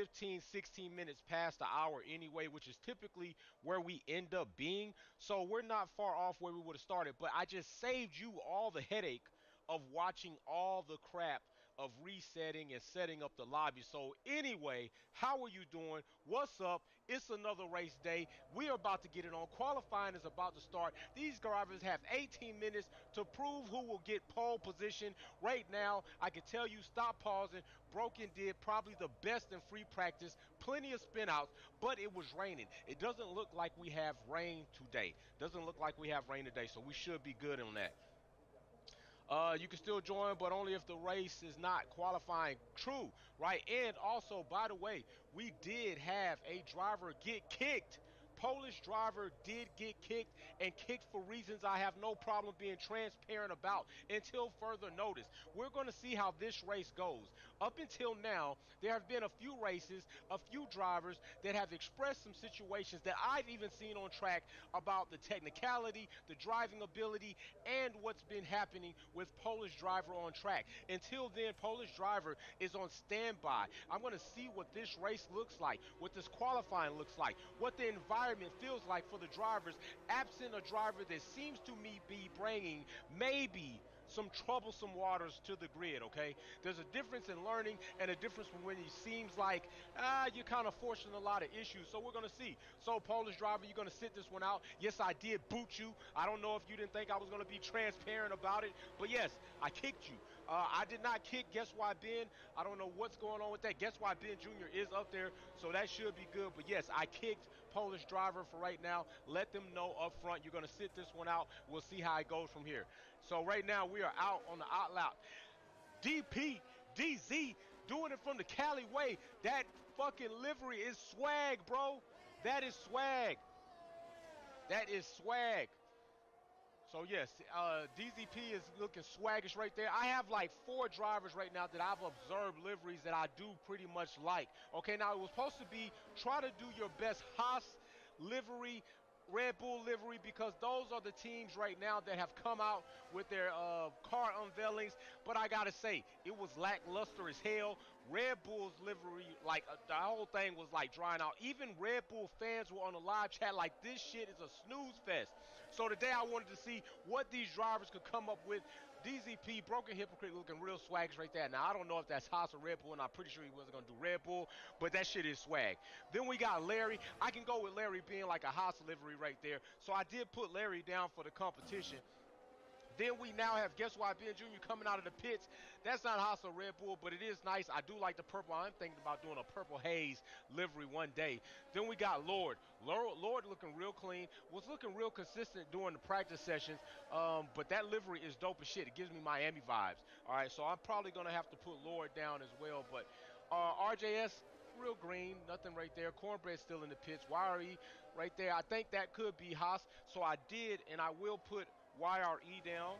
15, 16 minutes past the hour anyway, which is typically where we end up being. So we're not far off where we would have started. But I just saved you all the headache of watching all the crap of resetting and setting up the lobby. So anyway, how are you doing? What's up? It's another race day. We are about to get it on. Qualifying is about to start. These drivers have 18 minutes to prove who will get pole position. Right now, I can tell you, stop pausing. Broken did probably the best in free practice. Plenty of spin outs, but it was raining. It doesn't look like we have rain today. Doesn't look like we have rain today, so we should be good on that. You can still join, but only if the race is not qualifying. True, right? And also, by the way, we did have a driver get kicked. Polish driver did get kicked and kicked for reasons I have no problem being transparent about until further notice. We're going to see how this race goes. Up until now, there have been a few races, a few drivers that have expressed some situations that I've even seen on track about the technicality, the driving ability, and what's been happening with Polish driver on track. Until then, Polish driver is on standby. I'm going to see what this race looks like, what this qualifying looks like, what the environment feels like for the drivers, absent a driver that seems to me be bringing maybe some troublesome waters to the grid, okay? There's a difference in learning and a difference when it seems like, you're kind of forcing a lot of issues. So we're going to see. So, Polish driver, you're going to sit this one out. Yes, I did boot you. I don't know if you didn't think I was going to be transparent about it, but yes, I kicked you. I did not kick Guess Why Ben. I don't know what's going on with that. Guess Why Ben Jr. is up there, so that should be good. But yes, I kicked Polish driver for right now. Let them know up front. You're going to sit this one out. We'll see how it goes from here. So right now we are out on the out lap. DP, DZ doing it from the Cali way. That fucking livery is swag, bro. That is swag. That is swag. So yes, DZP is looking swaggish right there. I have like 4 drivers right now that I've observed liveries that I do pretty much like. Okay, now it was supposed to be try to do your best HAAS livery, Red Bull livery, because those are the teams right now that have come out with their car unveilings. But I gotta say, it was lackluster as hell. Red Bull's livery, like the whole thing was like drying out. Even Red Bull fans were on the live chat like, this shit is a snooze fest. So today I wanted to see what these drivers could come up with. DZP, Broken Hypocrite, looking real swaggish right there. Now, I don't know if that's Haas or Red Bull, and I'm pretty sure he wasn't going to do Red Bull, but that shit is swag. Then we got Larry. I can go with Larry being like a Haas livery right there. So I did put Larry down for the competition. Then we now have Guess Why Ben Jr. coming out of the pits. That's not Haas or Red Bull, but it is nice. I do like the purple. I'm thinking about doing a purple haze livery one day. Then we got Lord. Lord looking real clean. Was looking real consistent during the practice sessions. But that livery is dope as shit. It gives me Miami vibes. All right, so I'm probably going to have to put Lord down as well. But RJS, real green, nothing right there. Cornbread still in the pits. YRE right there. I think that could be Haas. So I did, and I will put YRE down.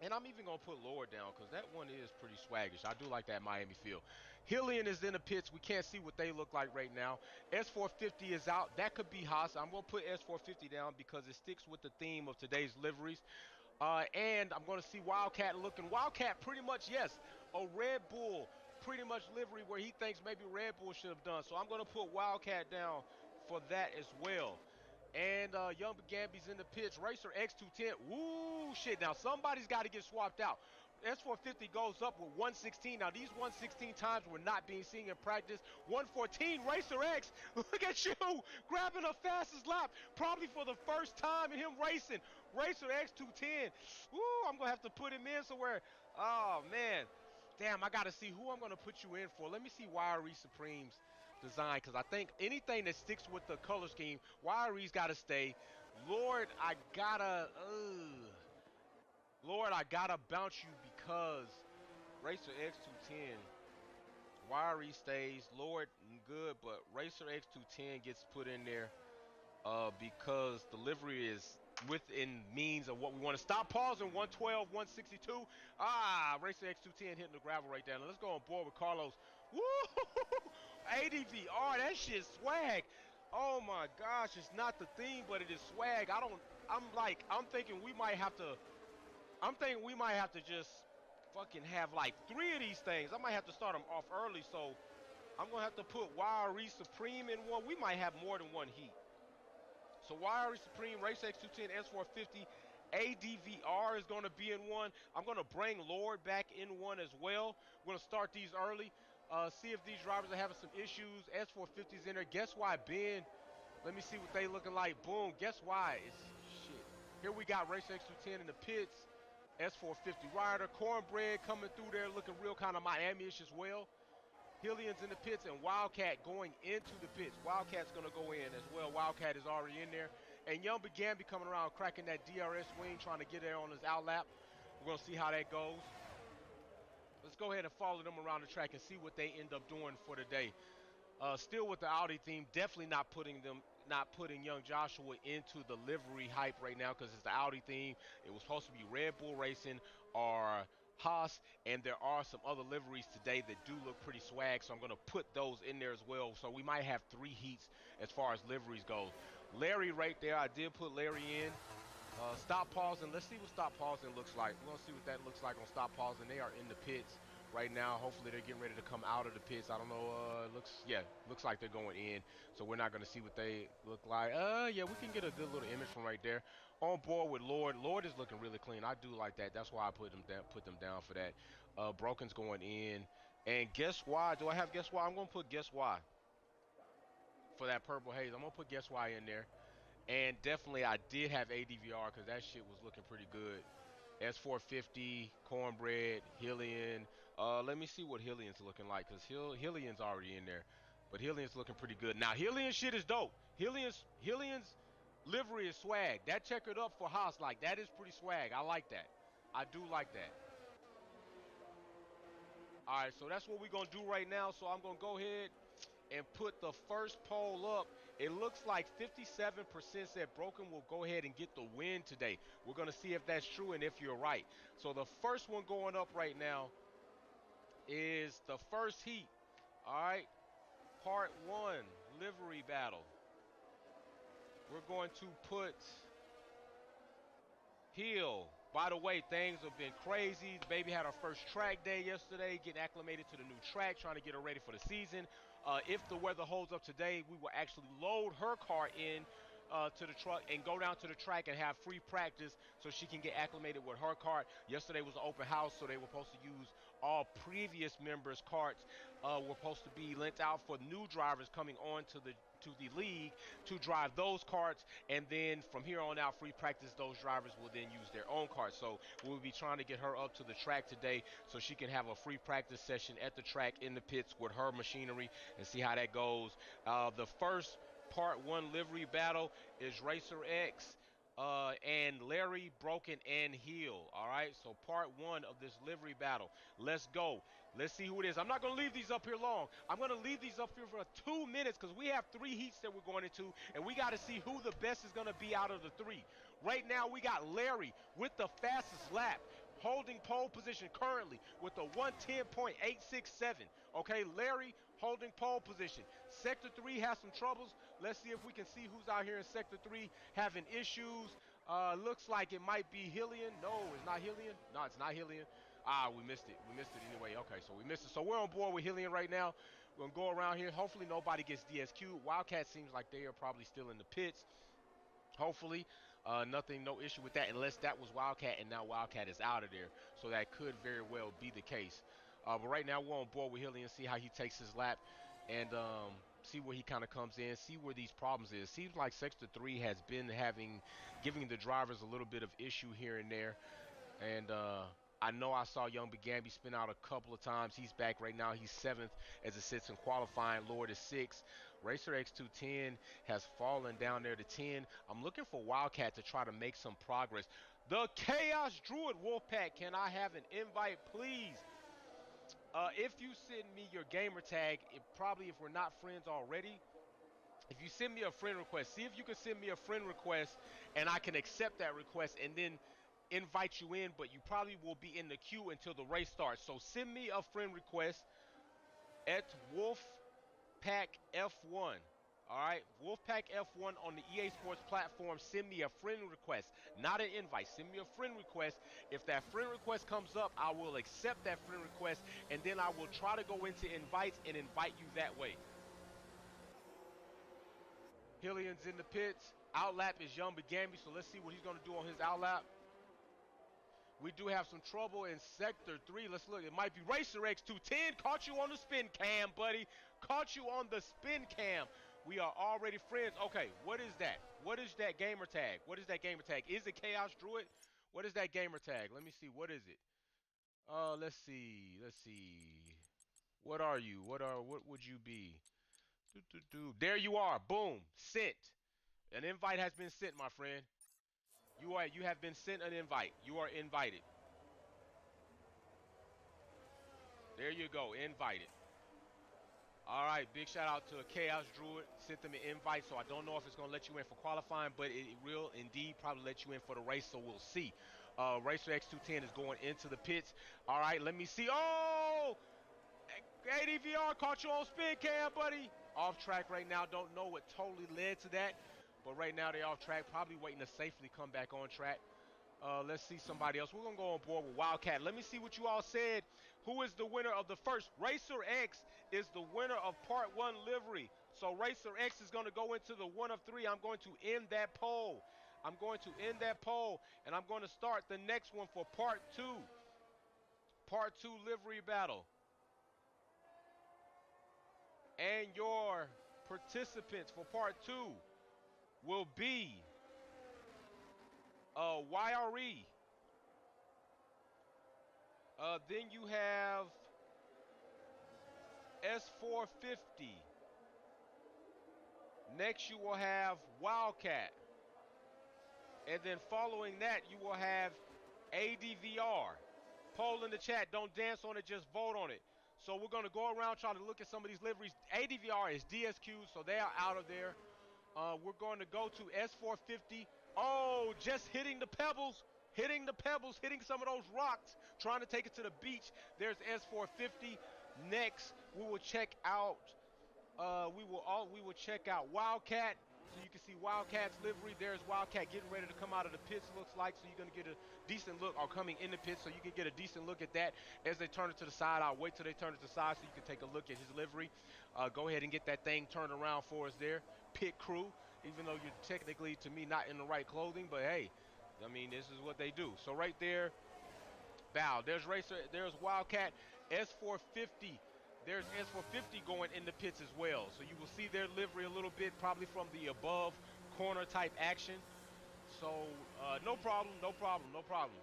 And I'm even going to put Lord down because that one is pretty swaggish. I do like that Miami feel. Hillian is in the pits. We can't see what they look like right now. S450 is out. That could be Haas. I'm going to put S450 down because it sticks with the theme of today's liveries. And I'm going to see Wildcat looking. Wildcat pretty much, yes, a Red Bull pretty much livery where he thinks maybe Red Bull should have done. So I'm going to put Wildcat down for that as well. And Young Gamby's in the pitch. Racer X210. Woo, shit. Now, somebody's got to get swapped out. S450 goes up with 116. Now, these 116 times were not being seen in practice. 114, Racer X. Look at you, grabbing the fastest lap. Probably for the first time in him racing. Racer X210. Woo, I'm going to have to put him in somewhere. Oh, man. Damn, I got to see who I'm going to put you in for. Let me see YRE Supreme's design, because I think anything that sticks with the color scheme, YRE's got to stay. Lord, I gotta bounce you because Racer X210, YRE stays. Lord, good, but Racer X210 gets put in there because the livery is within means of what we want to. Stop pausing. 112, 162. Racer X210 hitting the gravel right there. Now let's go on board with Carlos. Woo! ADVR, that shit swag. Oh my gosh, it's not the theme, but it is swag. I'm thinking we might have to just fucking have like 3 of these things. I might have to start them off early so I'm going to have to put Wiry Supreme in one. We might have more than one heat. So Wiry Supreme, Race X210, S450, ADVR is going to be in one. I'm going to bring Lord back in one as well. We're going to start these early. See if these drivers are having some issues. S450's in there. Guess why Ben? Let me see what they looking like. Boom. Guess why? It's shit. Here we got Race X210 in the pits. S450 rider. Cornbread coming through there looking real kind of Miami-ish as well. Hillian's in the pits and Wildcat going into the pits. Wildcat's going to go in as well. Wildcat is already in there. And Young Gamby coming around cracking that DRS wing, trying to get there on his outlap. We're going to see how that goes. Let's go ahead and follow them around the track and see what they end up doing for the day. Still with the Audi theme, definitely not putting young Joshua into the livery hype right now because it's the Audi theme. It was supposed to be Red Bull Racing or HAAS, and there are some other liveries today that do look pretty swag, so I'm going to put those in there as well. So we might have 3 heats as far as liveries go. Larry right there, I did put Larry in. Stop pausing. Let's see what stop pausing looks like. We're going to see what that looks like on stop pausing. They are in the pits right now. Hopefully they're getting ready to come out of the pits. I don't know. Looks like they're going in. So we're not going to see what they look like. Yeah, we can get a good little image from right there. On board with Lord. Lord is looking really clean. I do like that. That's why I put them down for that. Broken's going in. And guess why? Do I have guess why? I'm going to put guess why for that purple haze. I'm going to put guess why in there. And definitely I did have ADVR because that shit was looking pretty good. S450, Cornbread, Hillian. Let me see what Hillian's looking like because Hillian's already in there. But Hillian's looking pretty good. Now, Hillian shit is dope. Hillian's livery is swag. That checkered up for Haas, like, that is pretty swag. I like that. I do like that. All right, so that's what we're going to do right now. So I'm going to go ahead and put the first poll up. It looks like 57% said Broken will go ahead and get the win today. We're going to see if that's true and if you're right. So the first one going up right now is the first heat. All right, part 1, livery battle. We're going to put Hill. By the way, things have been crazy. The baby had her first track day yesterday, getting acclimated to the new track, trying to get her ready for the season. If the weather holds up today, we will actually load her car in to the truck and go down to the track and have free practice so she can get acclimated with her cart. Yesterday was an open house, so they were supposed to use all previous members' carts. Were supposed to be lent out for new drivers coming on to the league to drive those carts, and then from here on out, free practice, those drivers will then use their own carts. So we'll be trying to get her up to the track today so she can have a free practice session at the track in the pits with her machinery and see how that goes. The first part 1 livery battle is Racer X and Larry, Broken, and Heel. All right, so part 1 of this livery battle. Let's go. Let's see who it is. I'm not going to leave these up here long. I'm going to leave these up here for 2 minutes because we have 3 heats that we're going into, and we got to see who the best is going to be out of the 3. Right now, we got Larry with the fastest lap, holding pole position currently with a 110.867. Okay, Larry holding pole position. Sector 3 has some troubles. Let's see if we can see who's out here in Sector 3 having issues. Looks like it might be Hillian. No, it's not Hillian. No, it's not Hillian. We missed it. We missed it anyway. Okay, so we missed it. So we're on board with Hillian right now. We're going to go around here. Hopefully nobody gets DSQ'd. Wildcat seems like they are probably still in the pits. Hopefully, no issue with that unless that was Wildcat and now Wildcat is out of there. So that could very well be the case. But right now we're on board with Hillian, see how he takes his lap and see where he kind of comes in, see where these problems is. Seems like Sector 3 has been giving the drivers a little bit of issue here and there. And I know I saw Young Gamby spin out a couple of times. He's back right now. He's 7th as it sits in qualifying. Lord is 6th. Racer X210 has fallen down there to 10. I'm looking for Wildcat to try to make some progress. The Chaos Druid Wolfpack, can I have an invite, please? If you send me your gamer tag, probably if we're not friends already, if you send me a friend request, see if you can send me a friend request and I can accept that request and then invite you in, but you probably will be in the queue until the race starts. So send me a friend request at Wolfpack F1. All right, Wolfpack F1 on the EA Sports platform. Send me a friend request, not an invite. Send me a friend request. If that friend request comes up, I will accept that friend request, and then I will try to go into invites and invite you that way. Hillian's in the pits. Outlap is Young Begambi, so let's see what he's going to do on his outlap. We do have some trouble in Sector 3. Let's look. It might be Racer X210. Caught you on the spin cam, buddy. Caught you on the spin cam. We are already friends. Okay, what is that? What is that gamer tag? What is that gamer tag? Is it Chaos Druid? What is that gamer tag? Let me see. What is it? Let's see. Let's see. What are you? What would you be? There you are. Boom. Sent. An invite has been sent, my friend. You have been sent an invite. You are invited. There you go, invited. All right, big shout out to Chaos Druid. Sent them an invite, so I don't know if it's gonna let you in for qualifying, but it will indeed probably let you in for the race. So we'll see. Racer X210 is going into the pits. All right, let me see. Oh, ADVR caught you on spin cam, buddy. Off track right now. Don't know what totally led to that, but right now they're off track. Probably waiting to safely come back on track. Let's see somebody else. We're going to go on board with Wildcat. Let me see what you all said. Who is the winner of the first? Racer X is the winner of Part 1 livery. So Racer X is going to go into the 1 of 3. I'm going to end that poll. I'm going to end that poll, and I'm going to start the next one for Part 2. Part 2 livery battle. And your participants for Part 2 will be YRE. Then you have S450. Next you will have Wildcat. And then following that you will have ADVR. Poll in the chat. Don't dance on it, just vote on it. So we're going to go around trying to look at some of these liveries. ADVR is DSQ, so they are out of there. We're going to go to S450. Oh, just hitting the pebbles. Hitting the pebbles, hitting some of those rocks, trying to take it to the beach. There's S450. Next, we will check out. We will check out Wildcat. So you can see Wildcat's livery. There's Wildcat getting ready to come out of the pits, looks like. So you're going to get a decent look, or coming in the pits, so you can get a decent look at that as they turn it to the side. I'll wait till they turn it to the side so you can take a look at his livery. Go ahead and get that thing turned around for us there. Pit crew, even though you're technically, to me, not in the right clothing, but hey, I mean, this is what they do. So right there, bow. There's Racer, there's Wildcat, S450. There's S450 going in the pits as well. So you will see their livery a little bit, probably from the above corner type action. So no problem, no problem, no problem.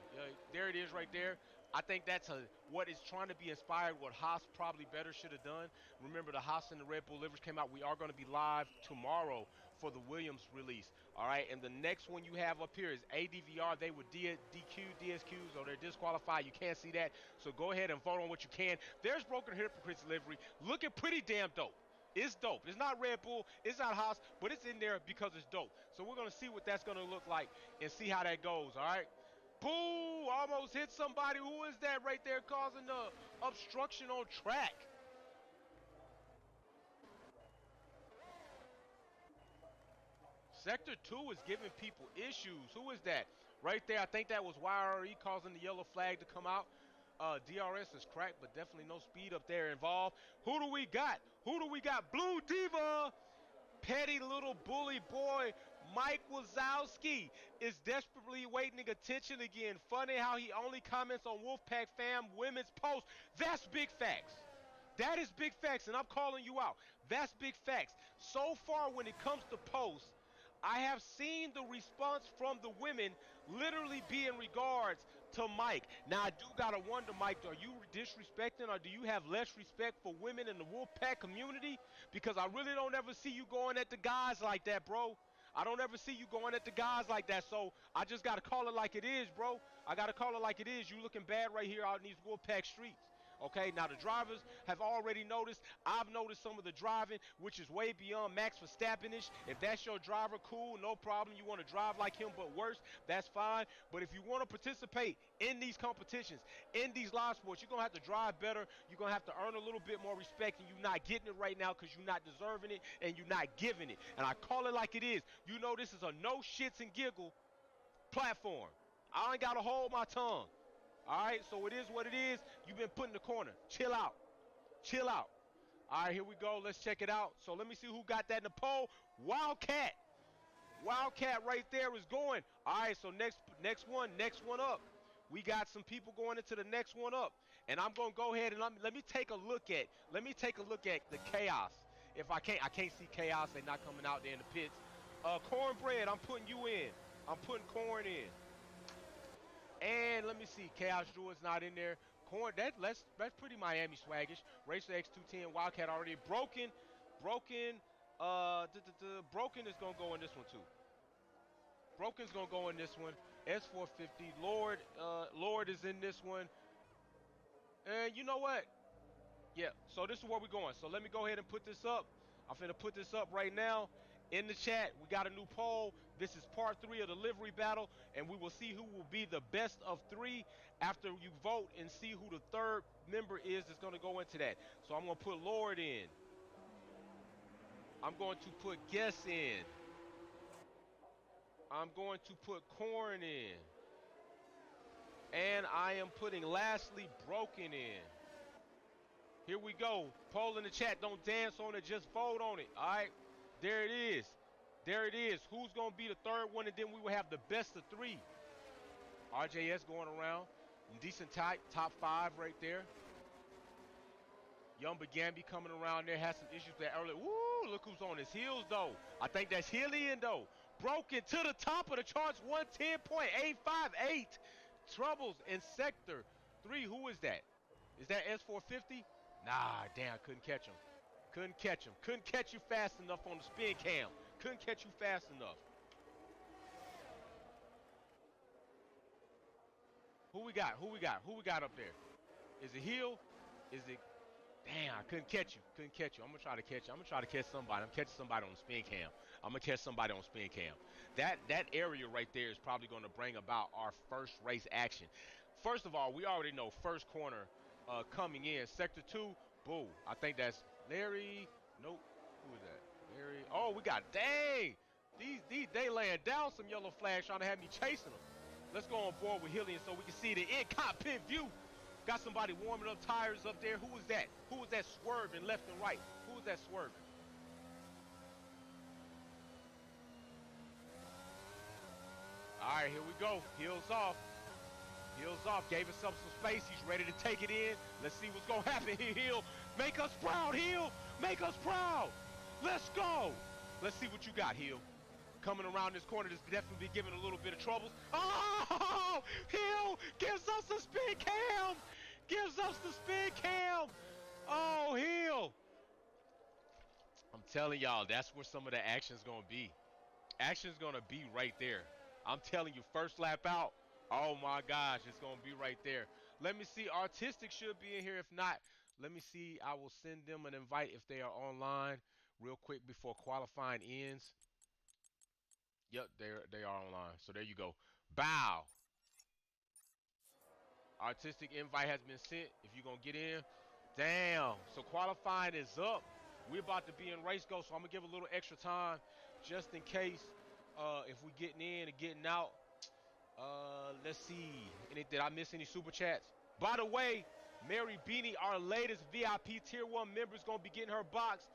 There it is right there. I think that's what is trying to be inspired, what HAAS probably better should have done. Remember, the HAAS and the Red Bull liveries came out. We are going to be live tomorrow for the Williams release. All right, and the next one you have up here is ADVR. They were DQ, DSQs, or they're disqualified. You can't see that. So go ahead and vote on what you can. There's Broken Hypocrites livery. Looking pretty damn dope. It's dope. It's not Red Bull, it's not HAAS, but it's in there because it's dope. So we're going to see what that's going to look like and see how that goes, all right? Boo! Almost hit somebody. Who is that right there causing the obstruction on track? Sector 2 is giving people issues. Who is that? Right there, I think that was YRE causing the yellow flag to come out. DRS is cracked, but definitely no speed up there involved. Who do we got? Who do we got? Blue Diva! Petty little bully boy Mike Wazowski is desperately waiting attention again. Funny how he only comments on Wolfpack fam women's posts. That's big facts. That is big facts, and I'm calling you out. That's big facts. So far, when it comes to posts, I have seen the response from the women literally be in regards to Mike. Now, I do got to wonder, Mike, are you disrespecting, or do you have less respect for women in the Wolfpack community? Because I really don't ever see you going at the guys like that, bro. I don't ever see you going at the guys like that, so I just got to call it like it is, bro. I got to call it like it is. You looking bad right here out in these Wolfpack streets. Okay, now the drivers have already noticed. I've noticed some of the driving, which is way beyond Max Verstappenish. If that's your driver, cool, no problem. You want to drive like him, but worse, that's fine. But if you want to participate in these competitions, in these live sports, you're gonna have to drive better. You're gonna have to earn a little bit more respect, and you're not getting it right now because you're not deserving it and you're not giving it. And I call it like it is. You know this is a no shits and giggle platform. I ain't gotta hold my tongue. All right, so it is what it is. You've been put in the corner. Chill out. Chill out. All right, here we go. Let's check it out. So let me see who got that in the poll. Wildcat. Wildcat right there is going. All right, so next one up. We got some people going into the next one up, and I'm gonna go ahead and let me take a look at the chaos. If I can't see chaos. They're not coming out there in the pits. Cornbread, I'm putting you in. I'm putting corn in. And let me see, Chaos Druid's not in there. Corn, that's pretty Miami swaggish. Racer X210, Wildcat already broken. Broken is gonna go in this one too. Broken's gonna go in this one. S450, Lord is in this one. And you know what? Yeah, so this is where we're going. So let me go ahead and put this up. I'm finna put this up right now. In the chat, we got a new poll. This is part 3 of the livery battle, and we will see who will be the best of 3 after you vote and see who the third member is that's going to go into that. So I'm going to put Lord in. I'm going to put Guess in. I'm going to put Corn in. And I am putting lastly Broken in. Here we go. Poll in the chat. Don't dance on it. Just vote on it. All right. There it is. There it is. Who's going to be the third one? And then we will have the best of 3. RJS going around. Decent top 5 right there. Young Gambi coming around there. Has some issues there earlier. Woo, look who's on his heels, though. I think that's Hillian, though. Broken to the top of the charts. 110.858. Troubles in Sector 3. Who is that? Is that S450? Nah, damn, I couldn't catch him. Couldn't catch him. Couldn't catch you fast enough on the spin cam. Couldn't catch you fast enough. Who we got? Who we got? Who we got up there? Is it Hill? Is it... Damn, I couldn't catch you. Couldn't catch you. I'm going to try to catch you. I'm going to try to catch somebody. I'm catching somebody on the spin cam. I'm going to catch somebody on spin cam. That area right there is probably going to bring about our first race action. First of all, we already know first corner coming in. Sector 2, boo. I think that's Larry. Nope. Who is that? Larry. Oh, we got, dang. They laying down some yellow flags trying to have me chasing them. Let's go on board with Hillian so we can see the in-cockpit view. Got somebody warming up tires up there. Who is that? Who is that swerving left and right? Who is that swerving? All right, here we go. Heels off. Heels off. Gave himself some space. He's ready to take it in. Let's see what's going to happen here, Hill. Make us proud, Hill. Make us proud. Let's go. Let's see what you got, Hill. Coming around this corner, this definitely be giving a little bit of troubles. Oh, Hill gives us the spin cam. Gives us the spin cam. Oh, Hill. I'm telling y'all, that's where some of the action's going to be. Action's going to be right there. I'm telling you, first lap out. Oh, my gosh, it's going to be right there. Let me see. Artistic should be in here. If not, let me see. I will send them an invite if they are online real quick before qualifying ends. Yep, they are online. So there you go. Bow. Artistic invite has been sent. If you're going to get in. Damn. So qualifying is up. We're about to be in race go. So I'm going to give a little extra time just in case if we getting in and getting out. Let's see. Did I miss any super chats? By the way, Mary Beanie, our latest VIP Tier 1 member, is going to be getting her box.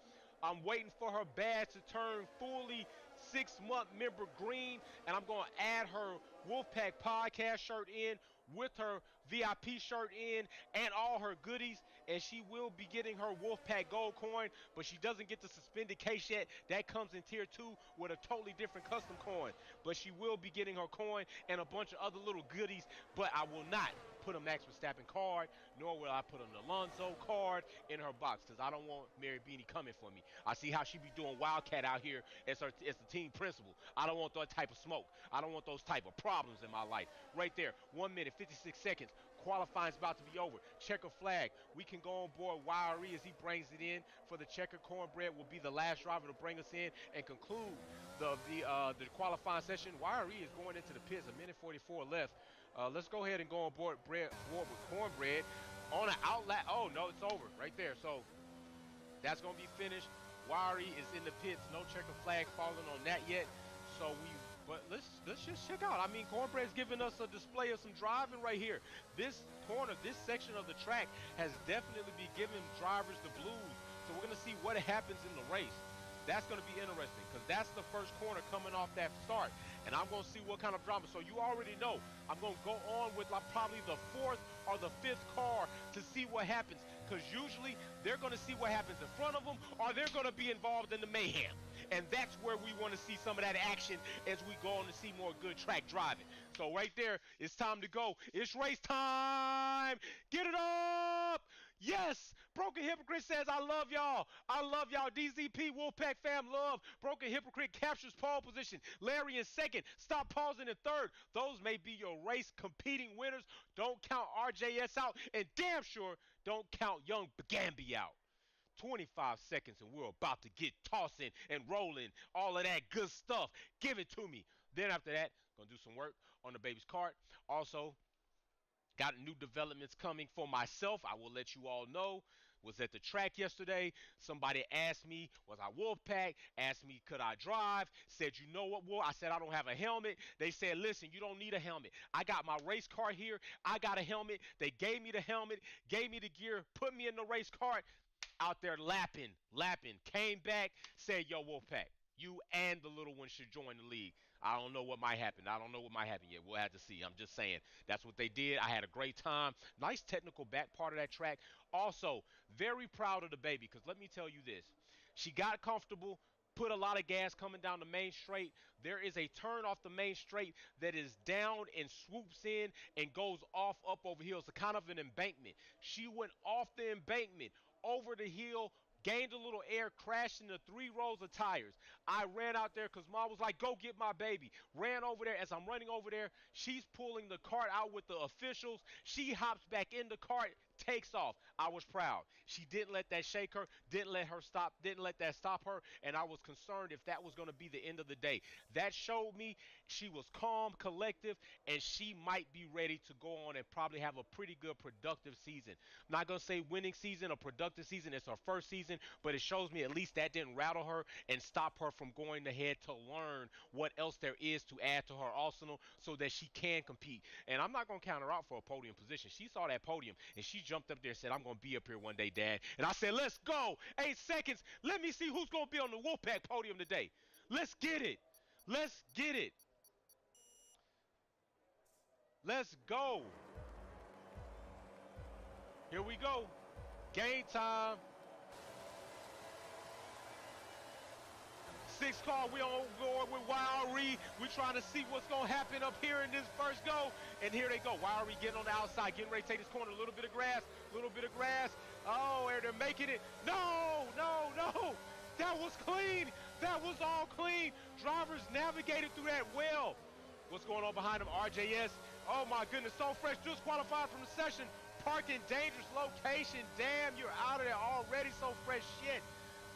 I'm waiting for her badge to turn fully 6-month member green, and I'm going to add her Wolfpack podcast shirt in with her VIP shirt in and all her goodies, and she will be getting her Wolfpack gold coin, but she doesn't get the suspended case yet. That comes in tier 2 with a totally different custom coin, but she will be getting her coin and a bunch of other little goodies, but I will not put a Max Verstappen card, nor will I put an Alonso card in her box, because I don't want Mary Beanie coming for me. I see how she be doing Wildcat out here as the team principal. I don't want that type of smoke. I don't want those type of problems in my life. Right there, 1 minute, 56 seconds. qualifying's about to be over. Checker flag. We can go on board YRE as he brings it in for the checker. Cornbread will be the last driver to bring us in and conclude the qualifying session. YRE is going into the pits. 1:44 left. Let's go ahead and go on board with Cornbread on an outlet. Oh no, it's over right there. So that's gonna be finished. Wiry is in the pits. No checker flag falling on that yet. But let's just check out. I mean, Cornbread's giving us a display of some driving right here. This corner, this section of the track has definitely been giving drivers the blues. So we're gonna see what happens in the race. That's going to be interesting because that's the first corner coming off that start. And I'm going to see what kind of drama. So you already know I'm going to go on with probably the fourth or the fifth car to see what happens. Because usually they're going to see what happens in front of them or they're going to be involved in the mayhem. And that's where we want to see some of that action as we go on to see more good track driving. So right there, it's time to go. It's race time. Get it up. Yes. Broken Hypocrite says, I love y'all. I love y'all. DZP Wolfpack fam love. Broken Hypocrite captures pole position. Larry in second. Stop pausing in third. Those may be your race competing winners. Don't count RJS out. And damn sure don't count Young Bagambi out. 25 seconds and we're about to get tossing and rolling. All of that good stuff. Give it to me. Then after that, gonna do some work on the baby's cart. Also, got new developments coming for myself. I will let you all know. Was at the track yesterday. Somebody asked me, was I Wolfpack? Asked me, could I drive? Said, you know what, Wolf? I said, I don't have a helmet. They said, listen, you don't need a helmet. I got my race car here. I got a helmet. They gave me the helmet, gave me the gear, put me in the race cart. Out there lapping, came back, said, yo, Wolfpack, you and the little one should join the league. I don't know what might happen. I don't know what might happen yet. We'll have to see. I'm just saying. That's what they did. I had a great time. Nice technical back part of that track. Also, very proud of the baby because let me tell you this. She got comfortable, put a lot of gas coming down the main straight. There is a turn off the main straight that is down and swoops in and goes off up over hills. It's kind of an embankment. She went off the embankment, over the hill, gained a little air, crashed into 3 rows of tires. I ran out there because Mom was like, go get my baby. Ran over there. As I'm running over there, she's pulling the cart out with the officials. She hops back in the cart, takes off. I was proud. She didn't let that shake her, didn't let that stop her, and I was concerned if that was going to be the end of the day. That showed me she was calm, collective, and she might be ready to go on and probably have a pretty good productive season. I'm not going to say winning season or productive season. It's her first season, but it shows me at least that didn't rattle her and stop her from going ahead to learn what else there is to add to her arsenal so that she can compete. And I'm not going to count her out for a podium position. She saw that podium and she jumped up there and said, I'm going to be up here one day, Dad. And I said, let's go. 8 seconds. Let me see who's going to be on the Wolfpack podium today. Let's get it. Let's get it. Let's go. Here we go. Game time. 6 car, we on board with YRE. We're trying to see what's going to happen up here in this first go. And here they go. YRE getting on the outside, getting ready to take this corner. A little bit of grass, Oh, they're making it. No. That was clean. That was all clean. Drivers navigated through that well. What's going on behind them? RJS. Oh, my goodness. So fresh. Just qualified from the session. Parking dangerous location. Damn, you're out of there already. So fresh shit.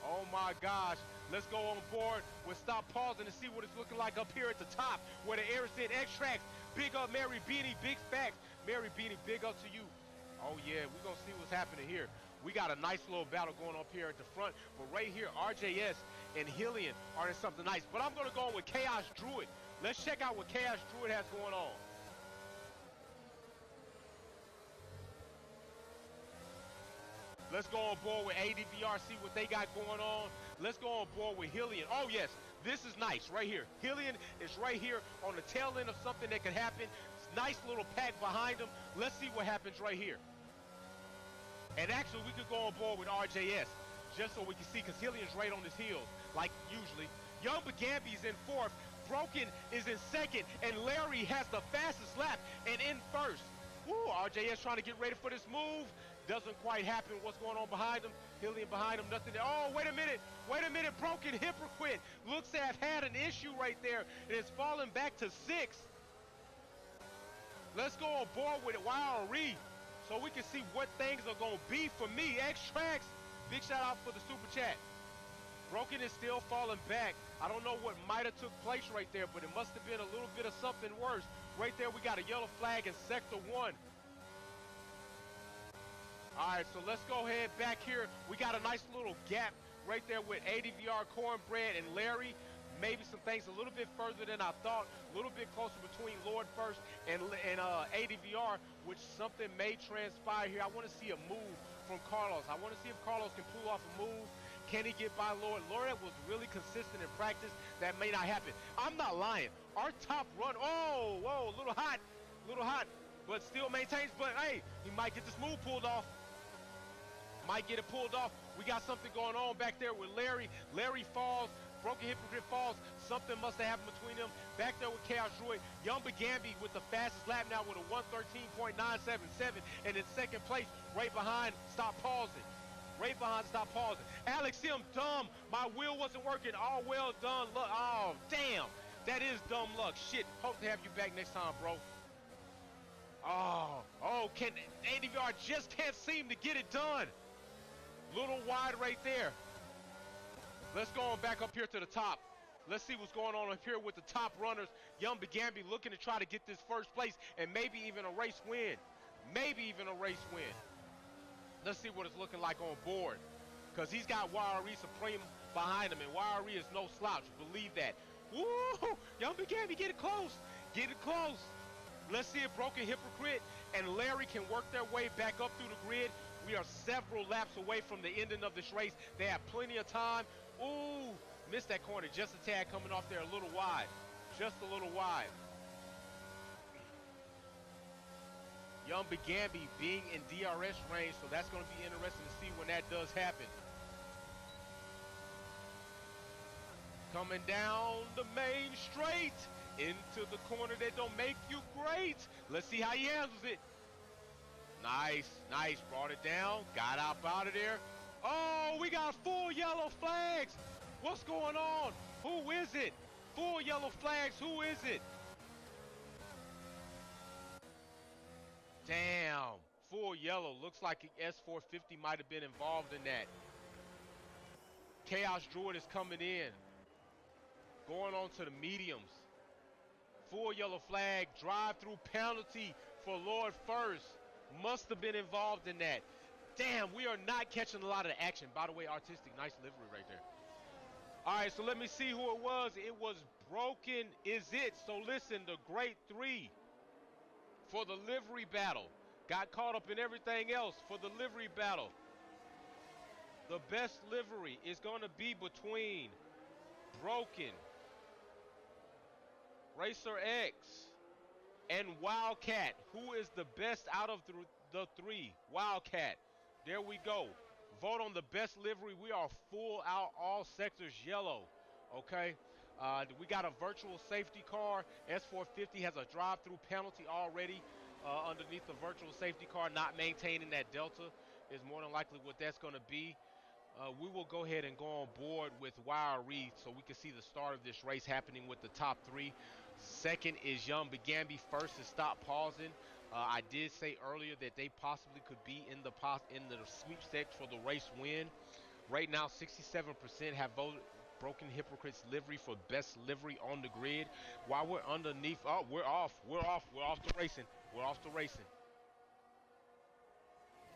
Oh my gosh. Let's go on board. We'll stop pausing and see what it's looking like up here at the top where the air is in X-Tracks. Big up Mary Beanie, big facts. Mary Beanie, big up to you. Oh yeah, we're gonna see what's happening here. We got a nice little battle going up here at the front, but right here, RJS and Hillian are in something nice. But I'm gonna go on with Chaos Druid. Let's check out what Chaos Druid has going on. Let's go on board with ADVR, see what they got going on. Let's go on board with Hillian. Oh, yes, this is nice right here. Hillian is right here on the tail end of something that could happen. Nice little pack behind him. Let's see what happens right here. And actually, we could go on board with RJS just so we can see because Hillian's right on his heels, like usually. Young Bagambi's in 4th. Broken is in 2nd. And Larry has the fastest lap and in 1st. Woo, RJS trying to get ready for this move. Doesn't quite happen. What's going on behind him? Hillian behind him, nothing there. Oh, wait a minute. Broken Hypocrite looks to have had an issue right there. And it's fallen back to 6th. Let's go on board with Wiry so we can see what things are going to be for me. X-Trax, big shout out for the super chat. Broken is still falling back. I don't know what might have took place right there, but it must have been a little bit of something worse. Right there, we got a yellow flag in Sector 1. All right, so let's go ahead back here. We got a nice little gap right there with ADVR, Cornbread, and Larry. Maybe some things a little bit further than I thought. A little bit closer between Lord First and ADVR, which something may transpire here. I want to see a move from Carlos. I want to see if Carlos can pull off a move. Can he get by Lord? Lord was really consistent in practice. That may not happen. I'm not lying. Our top run, oh, whoa, a little hot, but still maintains. But, hey, he might get this move pulled off. Might get it pulled off. We got something going on back there with Larry. Larry falls. Broken Hypocrite falls. Something must have happened between them. Back there with Chaos Droid. Young Gambi with the fastest lap now with a 113.977. And in second place, right behind Stop Pausing. Right behind Stop Pausing. Alex M, dumb. My wheel wasn't working. All well done. Look. Oh, damn. That is dumb luck. Shit. Hope to have you back next time, bro. Oh, can ADVR just can't seem to get it done. Little wide right there. Let's go on back up here to the top. Let's see what's going on up here with the top runners. Young Gambi looking to try to get this first place and maybe even a race win. Maybe even a race win. Let's see what it's looking like on board. Because he's got Wiry Supreme behind him. And Wiry is no slouch. Believe that. Woo! Young Gambi, get it close. Get it close. Let's see if Broken Hypocrite and Larry can work their way back up through the grid. We are several laps away from the ending of this race. They have plenty of time. Ooh, missed that corner. Just a tag coming off there a little wide. Just a little wide. Young Gambi being in DRS range, so that's going to be interesting to see when that does happen. Coming down the main straight into the corner that don't make you great. Let's see how he handles it. Nice, nice. Brought it down. Got out of there. Oh, we got full yellow flags. What's going on? Who is it? Full yellow flags. Who is it? Damn. Full yellow. Looks like an S450 might have been involved in that. Chaos Druid is coming in. Going on to the mediums. Full yellow flag. Drive-through penalty for Lord First. Must have been involved in that. Damn, we are not catching a lot of the action. By the way, artistic, nice livery right there. All right, so let me see who it was. It was Broken Is It. So listen, the great three for the livery battle. Got caught up in everything else for the livery battle. The best livery is going to be between Broken, Racer X, and Wildcat. Who is the best out of the three? Wildcat. There we go. Vote on the best livery. We are full out, all sectors yellow. Okay. We got a virtual safety car. S450 has a drive-through penalty already underneath the virtual safety car. Not maintaining that delta is more than likely what that's going to be. We will go ahead and go on board with Wiry so we can see the start of this race happening with the top three. Second is Young Gambi. First is Stop Pausing. I did say earlier that they possibly could be in the sweepstakes for the race win. Right now, 67% have voted Broken Hypocrite's livery for best livery on the grid. While we're underneath, oh, we're off the racing. We're off the racing.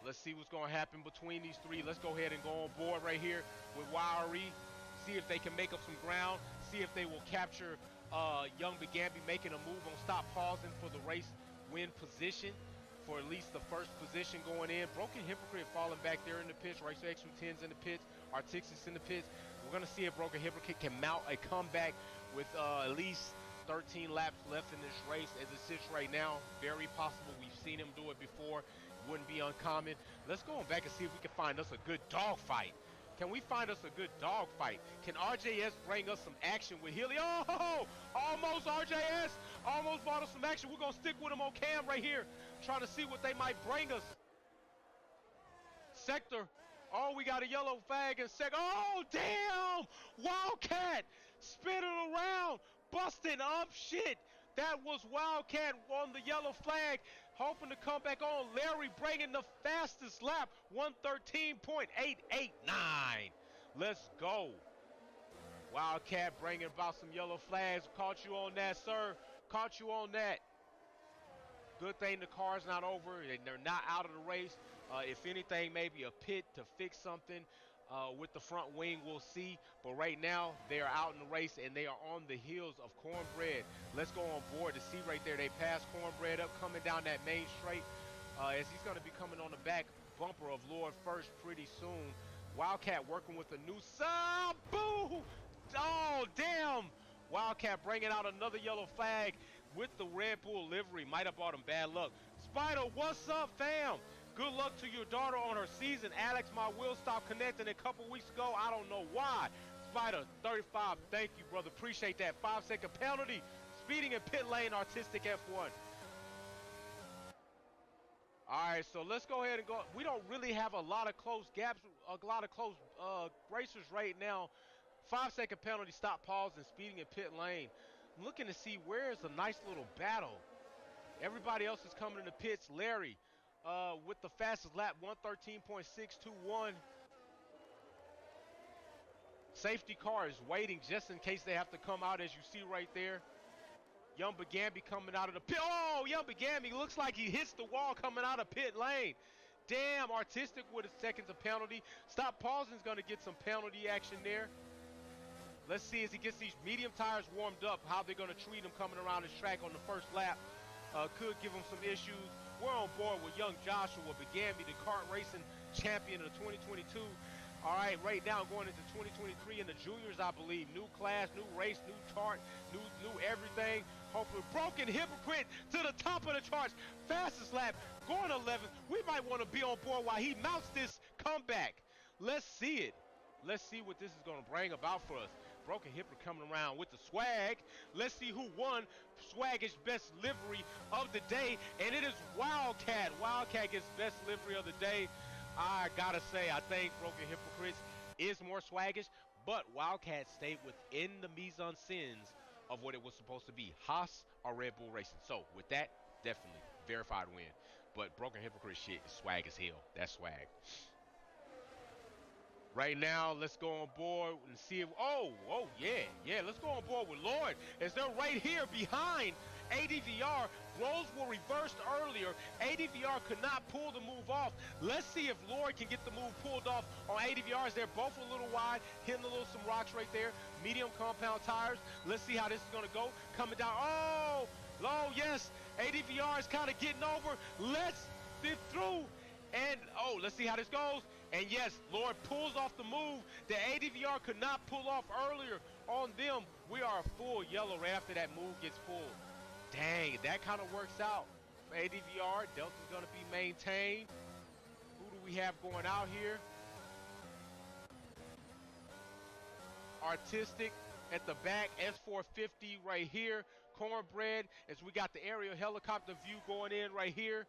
Let's see what's going to happen between these three. Let's go ahead and go on board right here with Wiry. See if they can make up some ground. See if they will capture Young Gambi making a move on Stop Pausing for the race win position, for at least the first position going in. Broken Hypocrite falling back there in the pits. Racer X10's in the pits. Artixis in the pits. We're going to see if Broken Hypocrite can mount a comeback with at least 13 laps left in this race as it sits right now. Very possible. We've seen him do it before. Wouldn't be uncommon. Let's go on back and see if we can find us a good dog fight. Can we find us a good dog fight? Can RJS bring us some action with Healy? Oh, almost RJS. Almost brought us some action. We're going to stick with him on cam right here, trying to see what they might bring us. Sector. Oh, we got a yellow flag in sector. Oh, damn. Wildcat spinning around, busting up shit. That was Wildcat on the yellow flag, hoping to come back on. Larry bringing the fastest lap, 113.889. Let's go. Wildcat bringing about some yellow flags. Caught you on that, sir. Caught you on that. Good thing the car's not over and they're not out of the race. If anything, maybe a pit to fix something with the front wing, we'll see. But right now, they are out in the race and they are on the heels of Cornbread. Let's go on board to see right there. They passed Cornbread up coming down that main straight as he's going to be coming on the back bumper of Lord First pretty soon. Wildcat working with a new sub. Boo! Oh, damn! Wildcat bringing out another yellow flag with the Red Bull livery. Might have brought him bad luck. Spider, what's up, fam? Good luck to your daughter on her season. Alex, my wheel stopped connecting a couple weeks ago. I don't know why. Spider, 35, thank you, brother. Appreciate that. 5-second penalty. Speeding in pit lane, artistic F1. All right, so let's go ahead and go. We don't really have a lot of close gaps, a lot of close racers right now. 5-second penalty, stop, pause, and speeding in pit lane. I'm looking to see where's a nice little battle. Everybody else is coming in the pits. Larry with the fastest lap, 113.621. Safety car is waiting just in case they have to come out, as you see right there. Young Bagambi coming out of the pit. Oh, Young Bagambi looks like he hits the wall coming out of pit lane. Damn, artistic with a seconds of penalty. Stop pausing's going to get some penalty action there. Let's see as he gets these medium tires warmed up, how they're going to treat him coming around this track on the first lap. Could give him some issues. We're on board with young Joshua Bagambi, the kart racing champion of 2022. All right, right now going into 2023 in the juniors, I believe. New class, new race, new chart, new everything. Hopefully, Broken Hypocrite to the top of the charts. Fastest lap, going 11th. We might want to be on board while he mounts this comeback. Let's see it. Let's see what this is going to bring about for us. Broken Hypocrite coming around with the swag. Let's see who won Swaggish Best Livery of the Day, and it is Wildcat. Wildcat gets Best Livery of the Day. I gotta say, I think Broken Hypocrites is more swaggish, but Wildcat stayed within the mise-en-scènes of what it was supposed to be. HAAS or Red Bull Racing. So with that, definitely verified win. But Broken Hypocrite shit is swag as hell. That's swag. Right now, let's go on board and see if, yeah, let's go on board with Lord, as they're right here behind ADVR. Roles were reversed earlier. ADVR could not pull the move off. Let's see if Lord can get the move pulled off on ADVR, as they're both a little wide, hitting some rocks right there. Medium compound tires. Let's see how this is going to go. Coming down, yes, ADVR is kind of getting over. Let's get through. And, let's see how this goes. And yes, Lord pulls off the move that ADVR could not pull off earlier on them. We are a full yellow right after that move gets pulled. Dang, that kind of works out for ADVR. Delta's going to be maintained. Who do we have going out here? Artistic at the back, S450 right here. Cornbread, as we got the aerial helicopter view going in right here.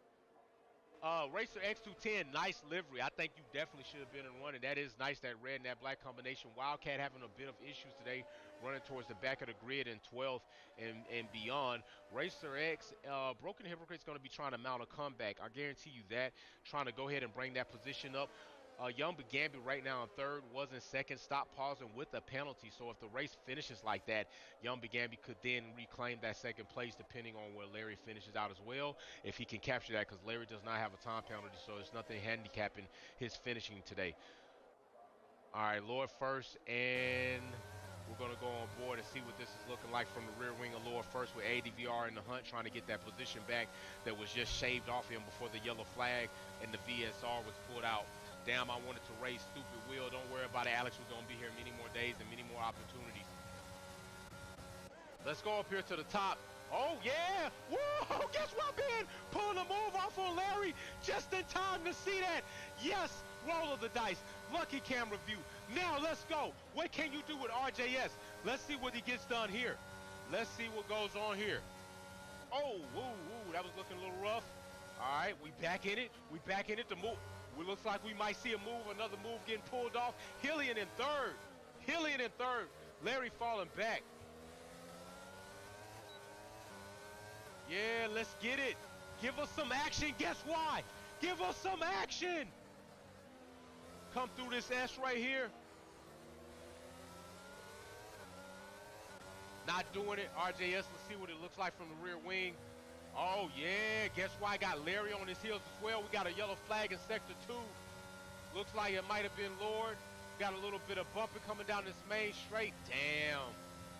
Racer X210, nice livery. I think you definitely should have been in running. That is nice, that red and that black combination. Wildcat having a bit of issues today, running towards the back of the grid in 12th and beyond. Racer X, Broken Hypocrite's going to be trying to mount a comeback. I guarantee you that. Trying to go ahead and bring that position up. Young Bagambi right now in third, was in second, stop pausing with a penalty. So if the race finishes like that, Young Bagambi could then reclaim that second place depending on where Larry finishes out as well, if he can capture that, because Larry does not have a time penalty, so there's nothing handicapping his finishing today. All right, Lord First, and we're going to go on board and see what this is looking like from the rear wing of Lord First, with ADVR in the hunt, trying to get that position back that was just shaved off him before the yellow flag and the VSR was pulled out. Damn, I wanted to race, stupid wheel. Don't worry about it. Alex was going to be here many more days and many more opportunities. Let's go up here to the top. Oh, yeah. Whoa, guess what, man? Pulling the move off on Larry just in time to see that. Yes, roll of the dice. Lucky camera view. Now let's go. What can you do with RJS? Let's see what he gets done here. Let's see what goes on here. Oh, that was looking a little rough. All right, we back in it. We back in it to move. It looks like we might see a move, another move getting pulled off. Hillian in third. Hillian in third. Larry falling back. Yeah, let's get it. Give us some action. Guess why? Give us some action. Come through this S right here. Not doing it. RJS, let's see what it looks like from the rear wing. Oh, yeah. Guess why? I got Larry on his heels as well. We got a yellow flag in Sector 2. Looks like it might have been Lord. Got a little bit of bumping coming down this main straight. Damn.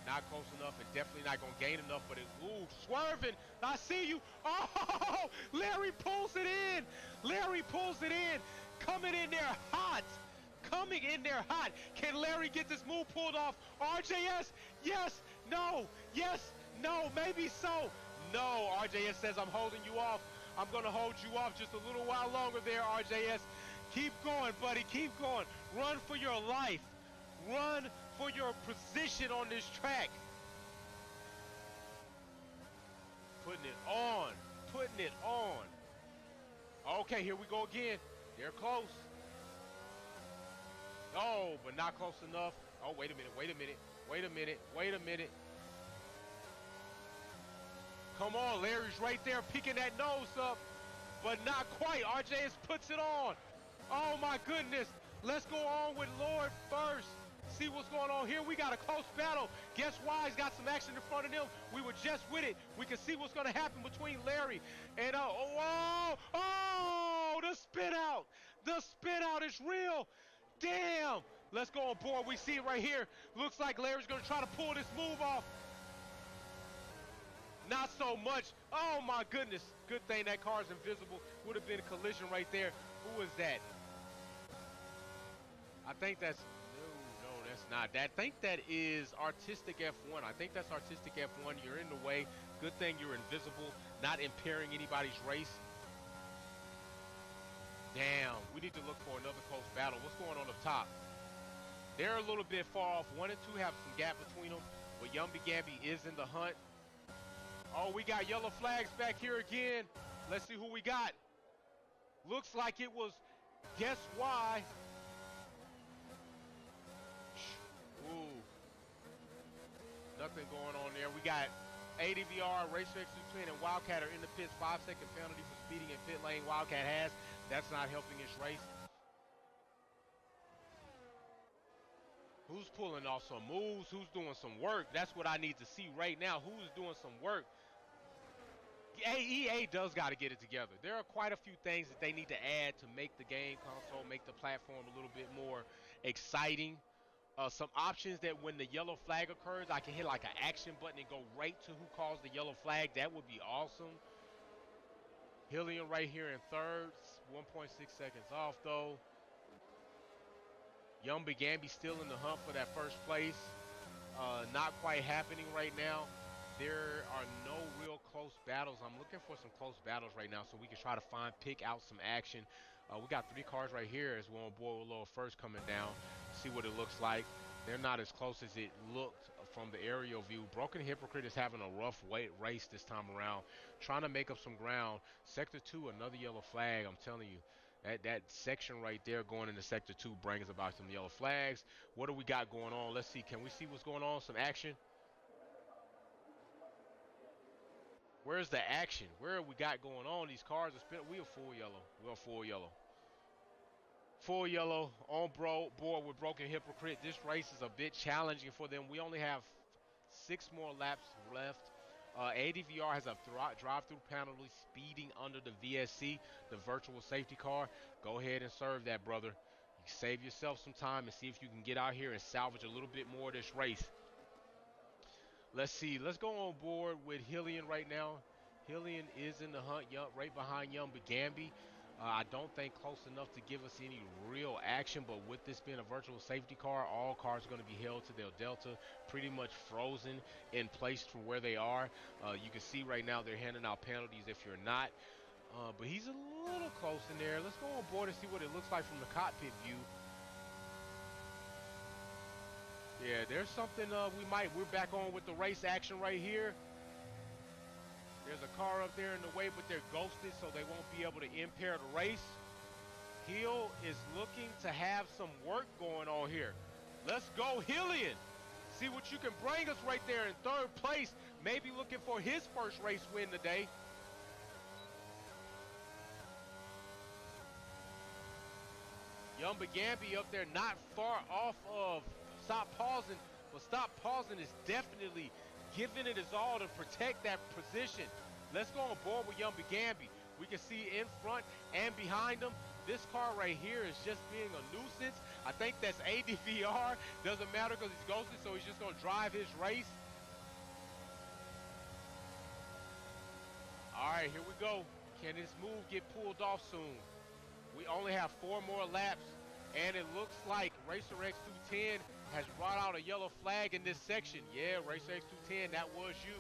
Not close enough and definitely not going to gain enough. But it, ooh, swerving. I see you. Oh, Larry pulls it in. Larry pulls it in. Coming in there hot. Coming in there hot. Can Larry get this move pulled off? RJS, yes, no, yes, no, maybe so. No, RJS says I'm holding you off. I'm going to hold you off just a little while longer there, RJS. Keep going, buddy, keep going. Run for your life. Run for your position on this track. Putting it on, putting it on. Okay, here we go again. They're close. Oh, but not close enough. Oh, wait a minute, wait a minute, wait a minute, wait a minute. Come on, Larry's right there picking that nose up, but not quite. RJS puts it on. Oh, my goodness. Let's go on with Lord first. See what's going on here. We got a close battle. Guess why? He's got some action in front of them. We were just with it. We can see what's going to happen between Larry and, the spin out. The spin out is real. Damn. Let's go on board. We see it right here. Looks like Larry's going to try to pull this move off. Not so much. Oh, my goodness. Good thing that car's invisible. Would have been a collision right there. Who is that? I think that's... No, that's not. I think that is Artistic F1. I think that's Artistic F1. You're in the way. Good thing you're invisible. Not impairing anybody's race. Damn. We need to look for another close battle. What's going on up top? They're a little bit far off. 1 and 2 have some gap between them. But Yumby Gamby is in the hunt. Oh, we got yellow flags back here again. Let's see who we got. Looks like it was, guess why? Ooh. Nothing going on there. We got ADVR, RaceX Lieutenant, and Wildcat are in the pits. 5-second penalty for speeding in pit lane. Wildcat has. That's not helping his race. Who's pulling off some moves? Who's doing some work? That's what I need to see right now. Who's doing some work? EA does got to get it together. There are quite a few things that they need to add to make the game console, make the platform a little bit more exciting. Some options that when the yellow flag occurs, I can hit like an action button and go right to who caused the yellow flag. That would be awesome. Hillian right here in third. 1.6 seconds off, though. Yumby Gamby still in the hunt for that first place. Not quite happening right now. There are no real close battles. I'm looking for some close battles right now so we can try to pick out some action. We got 3 cars right here as we're on board with Lord first coming down. See what it looks like. They're not as close as it looked from the aerial view. Broken Hypocrite is having a rough race this time around, trying to make up some ground. Sector 2, another yellow flag. I'm telling you, that section right there going into Sector 2 brings about some yellow flags. What do we got going on? Let's see. Can we see what's going on? Some action. Where's the action? Where we got going on? These cars are spinning. We are full yellow. We are full yellow. Full yellow on board with Broken Hypocrite. This race is a bit challenging for them. We only have 6 more laps left. ADVR has a drive-through penalty speeding under the VSC, the virtual safety car. Go ahead and serve that, brother. You save yourself some time and see if you can get out here and salvage a little bit more of this race. Let's see. Let's go on board with Hillian right now. Hillian is in the hunt, right behind Yumby Gamby. I don't think close enough to give us any real action, but with this being a virtual safety car, all cars are going to be held to their delta, pretty much frozen in place from where they are. You can see right now they're handing out penalties if you're not. But he's a little close in there. Let's go on board and see what it looks like from the cockpit view. Yeah, there's something we're back on with the race action right here. There's a car up there in the way, but they're ghosted, so they won't be able to impair the race. Hill is looking to have some work going on here. Let's go, Hillian. See what you can bring us right there in third place. Maybe looking for his first race win today. Young Bagambi up there not far off of Stop Pausing, but Stop Pausing is definitely giving it his all to protect that position. Let's go on board with Young Bagambi. We can see in front and behind him. This car right here is just being a nuisance. I think that's ADVR. Doesn't matter because he's ghosted, so he's just going to drive his race. All right, here we go. Can this move get pulled off soon? We only have 4 more laps, and it looks like Racer X210 has brought out a yellow flag in this section. Yeah, Racer X210, that was you.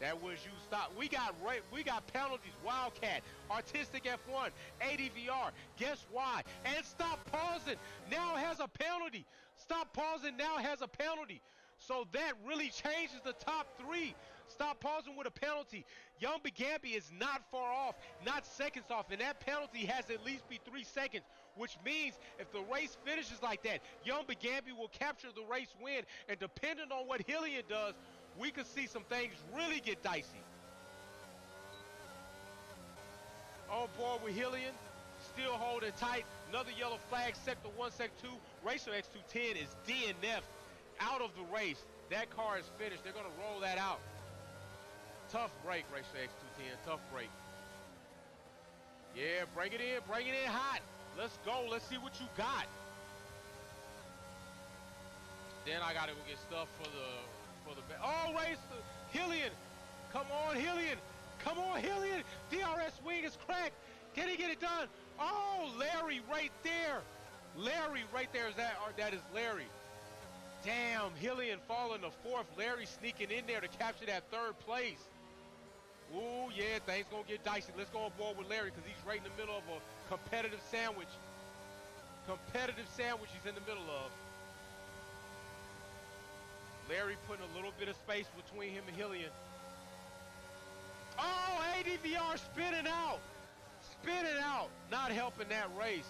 That was you. Stop. We got penalties. Wildcat, Artistic F1, ADVR. Guess why? And Stop Pausing now has a penalty. Stop Pausing now has a penalty. So that really changes the top 3. Stop Pausing with a penalty. Young Bagambi is not far off, not seconds off, and that penalty has at least be 3 seconds, which means if the race finishes like that, Young Bagambi will capture the race win, and depending on what Hillian does, we could see some things really get dicey. On board with Hillian, still holding tight. Another yellow flag, sector 1, sector 2. Racer X210 is DNF out of the race. That car is finished. They're going to roll that out. Tough break, Racer X210. Tough break. Yeah, bring it in. Bring it in hot. Let's go. Let's see what you got. Then I got to go get stuff for the oh, Racer Hillian. Come on, Hillian. Come on, Hillian. DRS wing is cracked. Can he get it done? Oh, Larry right there. Larry right there. That is Larry. Damn, Hillian falling to 4th. Larry sneaking in there to capture that 3rd place. Ooh, yeah, things gonna get dicey. Let's go on board with Larry because he's right in the middle of a competitive sandwich. Competitive sandwich he's in the middle of. Larry putting a little bit of space between him and Hillian. Oh, ADVR spinning out. Spinning out. Not helping that race.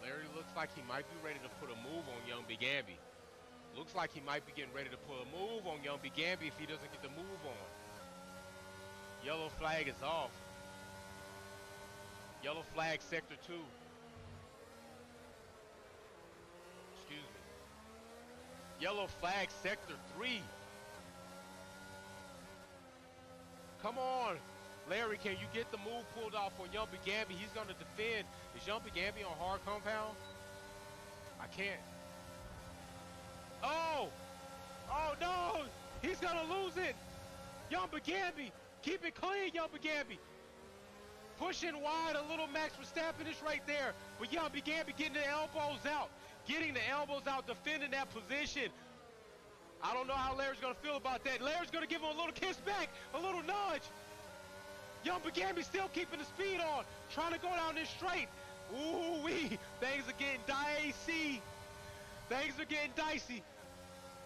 Larry looks like he might be ready to put a move on Young Bagambi. Looks like he might be getting ready to put a move on Young Bagambi if he doesn't get the move on. Yellow flag is off. Yellow flag sector 2. Excuse me. Yellow flag sector 3. Come on. Larry, can you get the move pulled off on Young Bagambi? He's going to defend. Is Young Bagambi on hard compound? I can't. Oh! Oh, no! He's going to lose it! Young Bagambi! Keep it clean, Young Bagambi! Pushing wide a little Max Verstappen is right there. But Young Bagambi getting the elbows out. Getting the elbows out, defending that position. I don't know how Larry's going to feel about that. Larry's going to give him a little kiss back, a little nudge. Young Bagambi still keeping the speed on, trying to go down this straight. Ooh-wee, things are getting dicey. Things are getting dicey.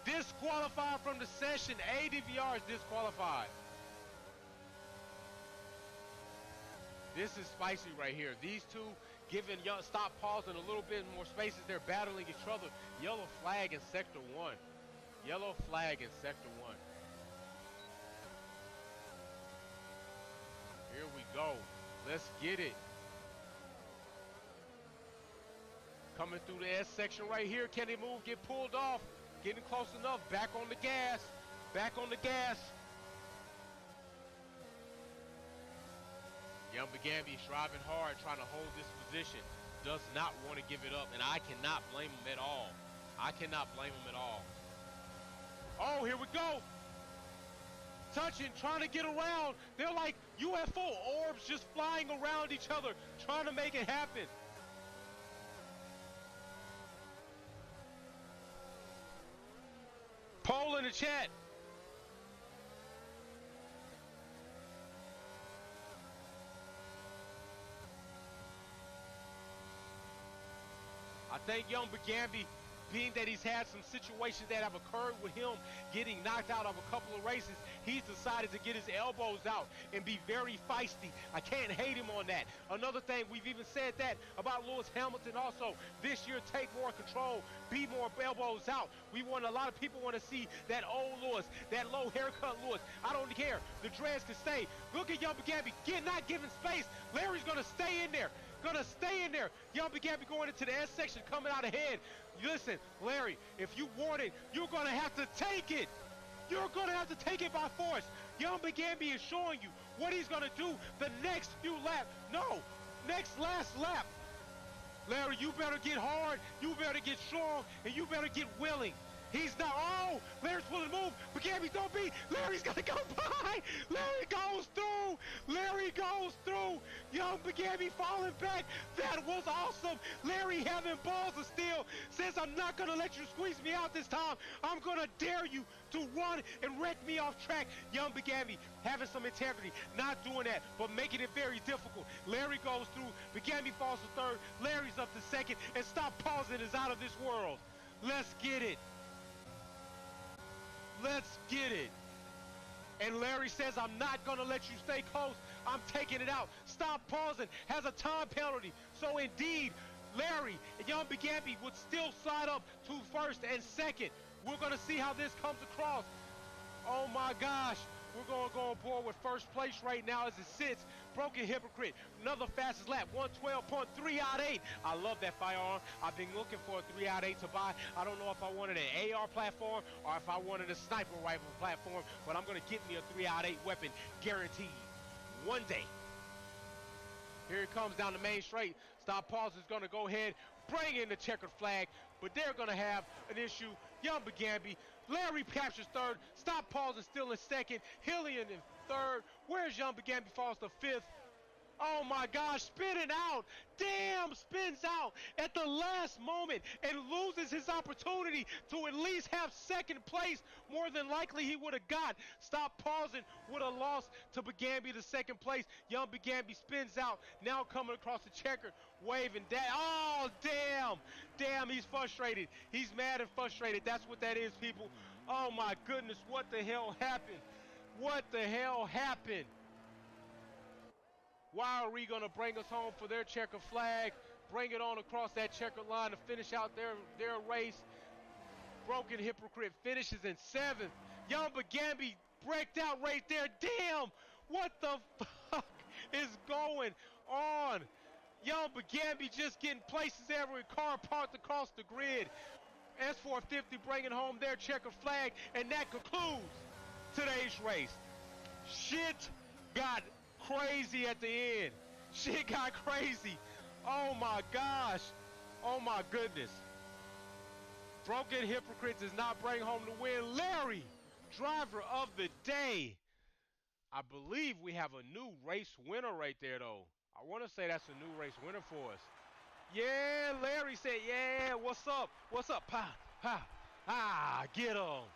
Disqualified from the session. ADVR is disqualified. This is spicy right here. These two giving Stop Pausing a little bit more space as they're battling each other. Yellow flag in sector 1. Yellow flag in sector 1. Here we go. Let's get it. Coming through the S section right here. Can they move? Get pulled off. Getting close enough. Back on the gas. Back on the gas. Young Bagambi is driving hard, trying to hold this position. Does not want to give it up, and I cannot blame him at all. I cannot blame him at all. Oh, here we go. Touching, trying to get around. They're like UFO orbs just flying around each other, trying to make it happen. Poll in the chat. I think Young Bagambi being that he's had some situations that have occurred with him getting knocked out of a couple of races, he's decided to get his elbows out and be very feisty. I can't hate him on that. Another thing, we've even said that about Lewis Hamilton also. This year, take more control, be more elbows out. A lot of people want to see that old Lewis, that low haircut Lewis. I don't care. The dreads can stay. Look at Young Gabby, not giving space. Larry's going to stay in there. Young Gabby going into the S section, coming out ahead. Listen, Larry, if you want it, you're going to have to take it. You're going to have to take it by force. Young Gabby is showing you what he's going to do the next few laps. No, last lap. Larry, you better get hard, you better get strong, and you better get willing. He's not, oh, Larry's pulling the move, but Gabby don't be, Larry's gonna go by, Larry goes through, Young Gabby falling back, that was awesome. Larry having balls of steel, says I'm not gonna let you squeeze me out this time, I'm gonna dare you to run and wreck me off track. Young Gabby having some integrity, not doing that, but making it very difficult. Larry goes through, Gabby falls to third, Larry's up to second, and Stop Pausing is out of this world. Let's get it. Let's get it. And Larry says, I'm not going to let you stay close. I'm taking it out. Stop Pausing has a time penalty. So indeed, Larry and Young Gabby would still slide up to first and second. We're going to see how this comes across. Oh my gosh. We're going to go on board with first place right now as it sits. Broken Hypocrite, another fastest lap, 112.3 out 8. I love that firearm. I've been looking for a 3 out 8 to buy. I don't know if I wanted an AR platform or if I wanted a sniper rifle platform, but I'm going to get me a 3 out 8 weapon, guaranteed. One day. Here it comes down the main straight. Stop Pause is going to go ahead, bring in the checkered flag, but they're going to have an issue. Young Gabby, Larry captures third. Stop Pause is still in second. Hillian in third. Where's Young Gabby falls to fifth? Oh my gosh, spinning out. Damn, spins out at the last moment and loses his opportunity to at least have second place. More than likely he would have got. Stop Pausing would have lost to Gabby to second place. Young Gabby spins out, now coming across the checker, waving that. Oh, damn. Damn, he's frustrated. He's mad and frustrated. That's what that is, people. Oh my goodness, what the hell happened? What the hell happened? Wiry gonna bring us home for their checker flag, bring it on across that checkered line to finish out their race. Broken Hypocrite finishes in 7th. Young Gabby breaked out right there. Damn, what the fuck is going on? Young Gabby just getting places every car parked across the grid. S450 bringing home their checker flag, and that concludes today's race. Shit got crazy at the end. Shit got crazy. Oh my gosh. Oh my goodness. Broken Hypocrite does not bring home the win. Larry, driver of the day. I believe we have a new race winner right there though. I want to say that's a new race winner for us. Yeah, Larry said, yeah, what's up? What's up? Pa, pa, get him.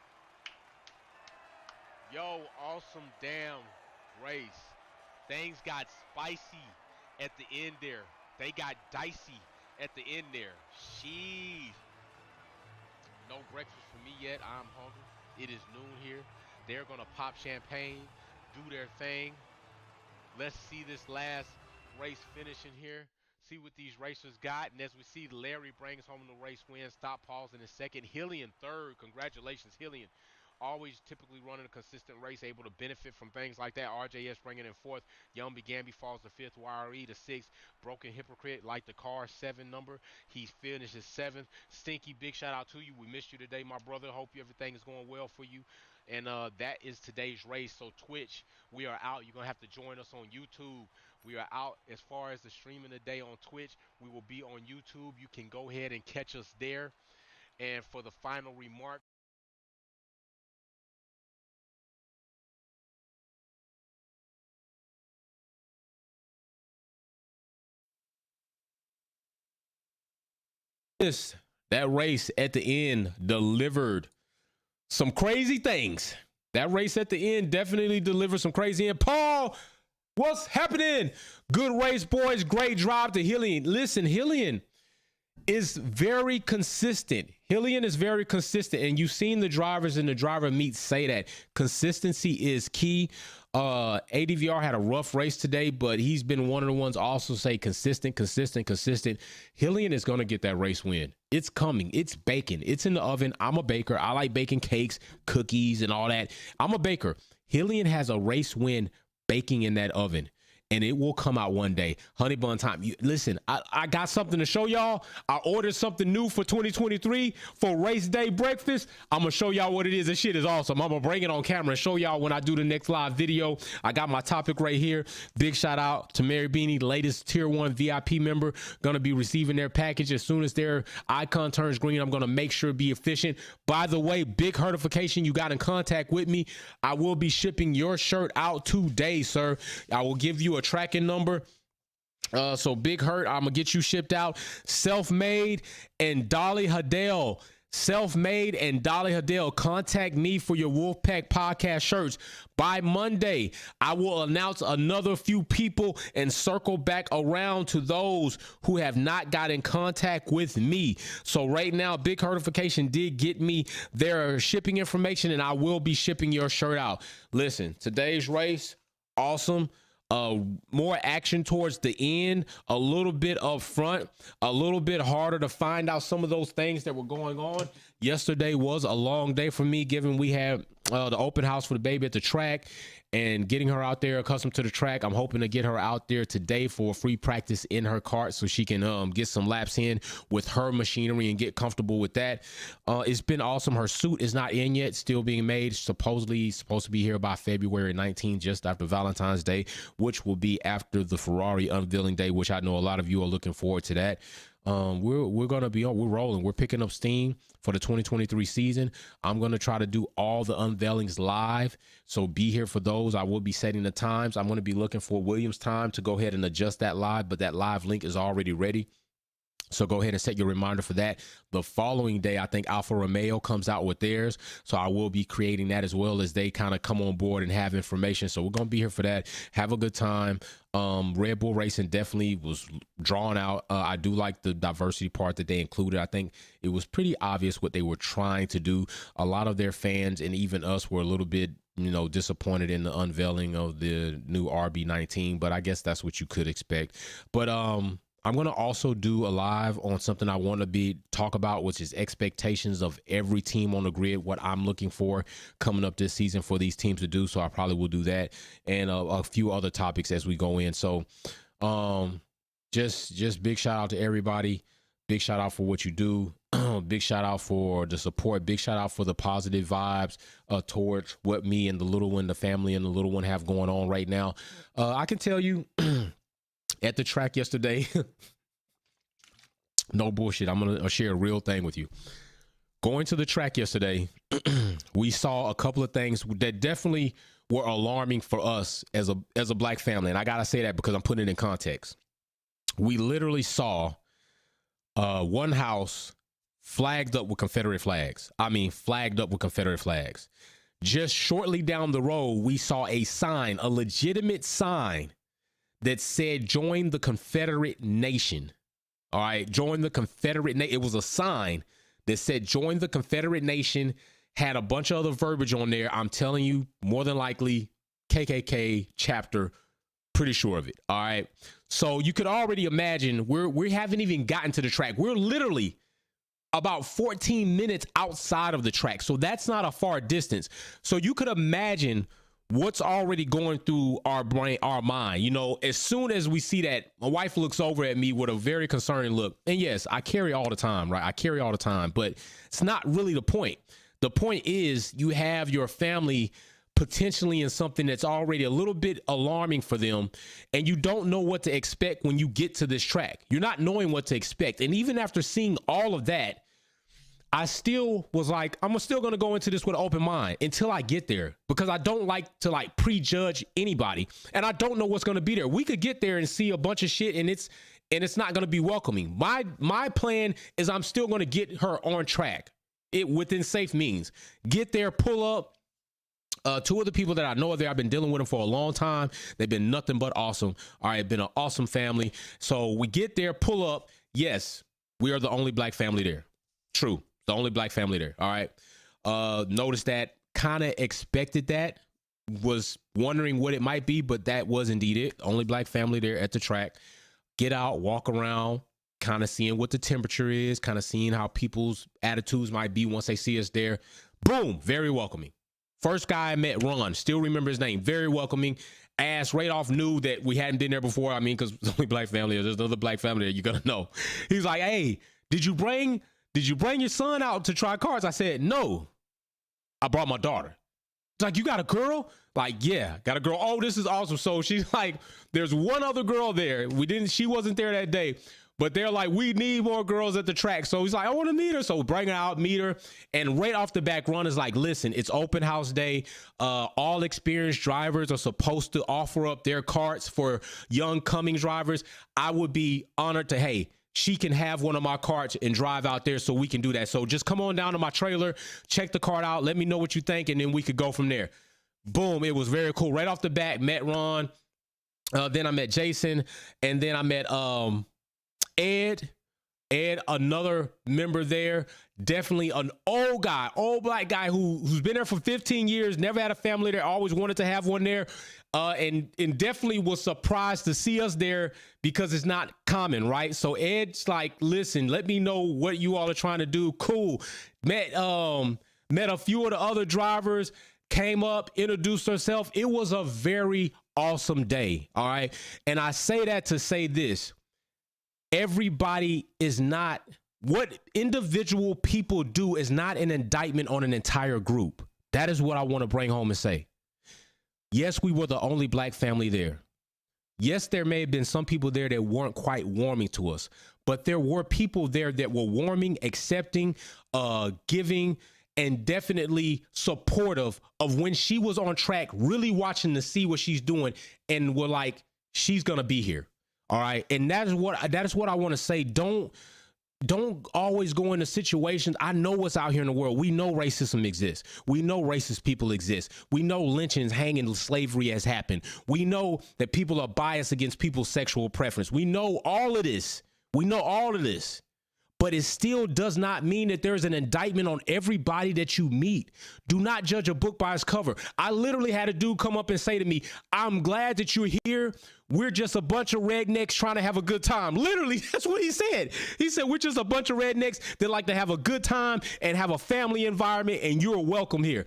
Yo, awesome damn race. Things got spicy at the end there. They got dicey at the end there. Sheesh. No breakfast for me yet. I'm hungry. It is noon here. They're going to pop champagne, do their thing. Let's see this last race finishing here. See what these racers got. And as we see, Larry brings home the race win. Stop Pausing in second. Hillian third. Congratulations, Hillian. Always typically running a consistent race, able to benefit from things like that. RJS bringing in fourth. Young Gabby falls to fifth. YRE to sixth. Broken Hypocrite, like the car, 7 number. He finishes 7th. Stinky, big shout out to you. We missed you today, my brother. Hope everything is going well for you. And that is today's race. So Twitch, we are out. You're going to have to join us on YouTube. We are out as far as the streaming today on Twitch. We will be on YouTube. You can go ahead and catch us there. And for the final remark, that race at the end delivered some crazy things. That race at the end definitely delivered some crazy. And Paul, what's happening? Good race, boys. Great drive to Hillian. Listen, Hillian, is very consistent. Hillian is very consistent, and you've seen the drivers in the driver meets say that consistency is key. ADVR had a rough race today, but he's been one of the ones also say consistent. Hillian is going to get that race win. It's coming. It's baking. It's in the oven. I'm a baker. I like baking cakes, cookies, and all that. I'm a baker. Hillian has a race win baking in that oven. And it will come out one day. Honey bun time. Listen, I got something to show y'all. I ordered something new for 2023 for race day breakfast. I'm going to show y'all what it is. This shit is awesome. I'm going to bring it on camera and show y'all when I do the next live video. I got my topic right here. Big shout out to Mary Beanie, latest tier 1 VIP member. Going to be receiving their package as soon as their icon turns green. I'm going to make sure to be efficient. By the way, big certification. You got in contact with me. I will be shipping your shirt out today, sir. I will give you a tracking number. So Big Hurt, I'm gonna get you shipped out. Self-Made and Dolly Hadell. Self-Made and Dolly Hadell, contact me for your Wolfpack podcast shirts. By Monday, I will announce another few people and circle back around to those who have not got in contact with me. So right now, Big Certification did get me their shipping information, and I will be shipping your shirt out. Listen, today's race, awesome. More action towards the end, a little bit up front, a little bit harder to find out some of those things that were going on. Yesterday was a long day for me, given we had the open house for the baby at the track and getting her out there accustomed to the track. I'm hoping to get her out there today for a free practice in her cart so she can get some laps in with her machinery and get comfortable with that. It's been awesome. Her suit is not in yet, still being made. Supposedly supposed to be here by February 19th, just after Valentine's Day, which will be after the Ferrari unveiling day, which I know a lot of you are looking forward to that. We're gonna be on. We're rolling. We're picking up steam for the 2023 season. I'm gonna try to do all the unveilings live, so be here for those. I will be setting the times. I'm gonna be looking for Williams' time to go ahead and adjust that live, but that live link is already ready. So go ahead and set your reminder for that. The following day, I think Alfa Romeo comes out with theirs. So I will be creating that as well as they kind of come on board and have information. So we're going to be here for that. Have a good time. Red Bull Racing definitely was drawn out. I do like the diversity part that they included. I think it was pretty obvious what they were trying to do. A lot of their fans and even us were a little bit, disappointed in the unveiling of the new RB19, but I guess that's what you could expect. But, I'm going to also do a live on something I want to talk about, which is expectations of every team on the grid, what I'm looking for coming up this season for these teams to do. So I probably will do that and a few other topics as we go in. So just big shout out to everybody. Big shout out for what you do. Big shout out for the support. Big shout out for the positive vibes towards what me and the little one, the family and the little one have going on right now. I can tell you at the track yesterday, no bullshit, I'm going to share a real thing with you. Going to the track yesterday, we saw a couple of things that definitely were alarming for us as a black family. And I got to say that because I'm putting it in context. We literally saw one house flagged up with Confederate flags. I mean, flagged up with Confederate flags. Just shortly down the road, we saw a sign, a legitimate sign that said, join the Confederate Nation. All right, join the Confederate Nation. It was a sign that said, join the Confederate Nation, had a bunch of other verbiage on there. I'm telling you, more than likely, KKK chapter, pretty sure of it. All right. So you could already imagine we haven't even gotten to the track. We're literally about 14 minutes outside of the track. So that's not a far distance. So you could imagine what's already going through our brain, our mind. As soon as we see that, my wife looks over at me with a very concerning look. And yes, I carry all the time, right? I carry all the time, but it's not really the point. The point is you have your family potentially in something that's already a little bit alarming for them, and you don't know what to expect when you get to this track. You're not knowing what to expect. And even after seeing all of that, I still was like, I'm still going to go into this with an open mind until I get there, because I don't like to prejudge anybody, and I don't know what's going to be there. We could get there and see a bunch of shit, and it's not going to be welcoming. My plan is I'm still going to get her on track within safe means. Get there, pull up. Two of the people that I know are there, I've been dealing with them for a long time. They've been nothing but awesome. All right, been an awesome family. So we get there, pull up. Yes, We are the only black family there. True. The only black family there. All right. Notice that, kind of expected that, was wondering what it might be, but that was indeed it. Only black family there at the track. Get out, walk around, kind of seeing what the temperature is, kind of seeing how people's attitudes might be once they see us there. Boom, very welcoming. First guy I met, Ron, still remember his name, very welcoming. Asked right off, knew that we hadn't been there before. I mean, because it's only black family, there's another black family there, you're gonna know. He's like, hey, did you bring your son out to try cards? I said, no, I brought my daughter. It's like, you got a girl? Like, yeah, got a girl. Oh, this is awesome. So she's like, there's one other girl there. She wasn't there that day, but they're like, we need more girls at the track. So he's like, I want to meet her. So bring her out, meet her. And right off the back, Ron is like, listen, it's open house day. All experienced drivers are supposed to offer up their carts for young coming drivers. I would be honored to, hey, she can have one of my carts and drive out there, so we can do that. So just come on down to my trailer, check the cart out, let me know what you think, and then we could go from there. Boom, it was very cool. Right off the bat, met Ron, then I met Jason, and then I met Ed, another member there. Definitely an old guy, old black guy who's been there for 15 years, never had a family there, always wanted to have one there. And definitely was surprised to see us there because it's not common, right? So Ed's like, listen, let me know what you all are trying to do. Cool. Met a few of the other drivers, came up, introduced herself. It was a very awesome day. All right. And I say that to say this. Everybody is not, what individual people do is not an indictment on an entire group. That is what I want to bring home and say. Yes, we were the only black family there. Yes, there may have been some people there that weren't quite warming to us, but there were people there that were warming, accepting, giving, and definitely supportive of when she was on track, really watching to see what she's doing, and were like, she's going to be here. All right. And that is what I want to say. Don't always go into situations. I know what's out here in the world. We know racism exists. We know racist people exist. We know lynchings, hanging, slavery has happened. We know that people are biased against people's sexual preference. We know all of this. But it still does not mean that there's an indictment on everybody that you meet. Do not judge a book by its cover. I literally had a dude come up and say to me, I'm glad that you're here. We're just a bunch of rednecks trying to have a good time. Literally, that's what he said. He said, we're just a bunch of rednecks that like to have a good time and have a family environment, and you're welcome here.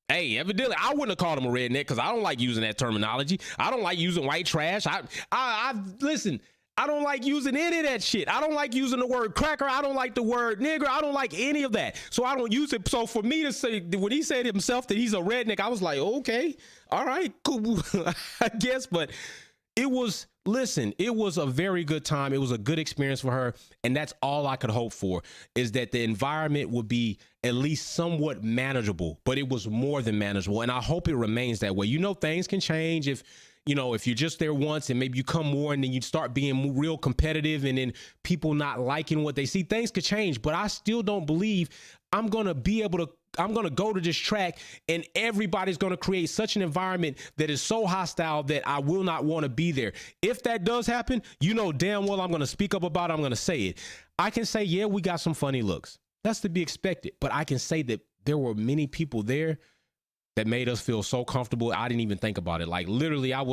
Hey, evidently, I wouldn't have called him a redneck because I don't like using that terminology. I don't like using white trash. Listen, I don't like using any of that shit. I don't like using the word cracker. I don't like the word nigger. I don't like any of that. So I don't use it. So for me to say, when he said himself that he's a redneck, I was like, okay, all right, cool, I guess. But it was a very good time. It was a good experience for her. And that's all I could hope for, is that the environment would be at least somewhat manageable. But it was more than manageable. And I hope it remains that way. You know, things can change if you're just there once and maybe you come more and then you start being real competitive and then people not liking what they see. Things could change, but I still don't believe I'm going to go to this track and everybody's going to create such an environment that is so hostile that I will not want to be there. If that does happen, you know damn well I'm going to speak up about it. I'm going to say it. I can say, yeah, we got some funny looks. That's to be expected. But I can say that there were many people there that made us feel so comfortable. I didn't even think about it. Like literally I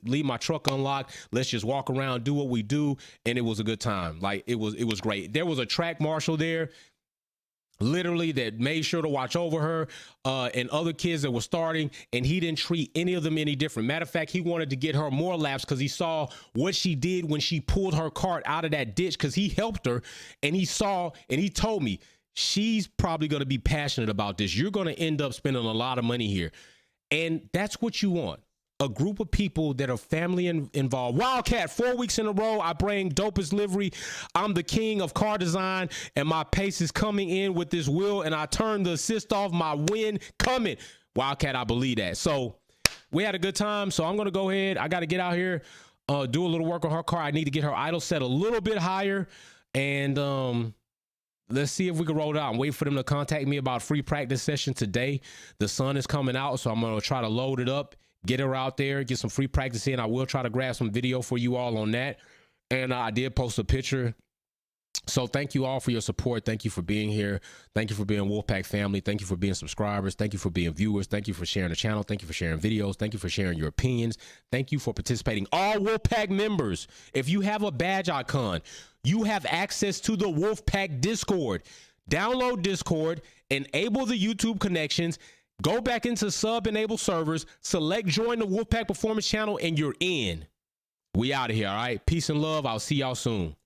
leave my truck unlocked. Let's just walk around, do what we do. And it was a good time. Like it was great. There was a track marshal there, literally, that made sure to watch over her and other kids that were starting. And he didn't treat any of them any different. Matter of fact, he wanted to get her more laps because he saw what she did when she pulled her cart out of that ditch, because he helped her and he told me, she's probably going to be passionate about this. You're going to end up spending a lot of money here. And that's what you want. A group of people that are family involved. Wildcat, 4 weeks in a row, I bring dopest livery. I'm the king of car design, and my pace is coming in with this wheel, and I turn the assist off, my win coming. Wildcat, I believe that. So we had a good time. So I'm going to go ahead. I got to get out here, do a little work on her car. I need to get her idle set a little bit higher. And, let's see if we can roll it out. I'm waiting for them to contact me about free practice session today. The sun is coming out, so I'm going to try to load it up, get her out there, get some free practice in. I will try to grab some video for you all on that. And I did post a picture. So thank you all for your support. Thank you for being here. Thank you for being Wolfpack family. Thank you for being subscribers. Thank you for being viewers. Thank you for sharing the channel. Thank you for sharing videos. Thank you for sharing your opinions. Thank you for participating. All Wolfpack members, if you have a badge icon, you have access to the Wolfpack Discord. Download Discord, enable the YouTube connections, go back into sub-enable servers, select join the Wolfpack Performance channel, and you're in. We out of here, all right? Peace and love. I'll see y'all soon.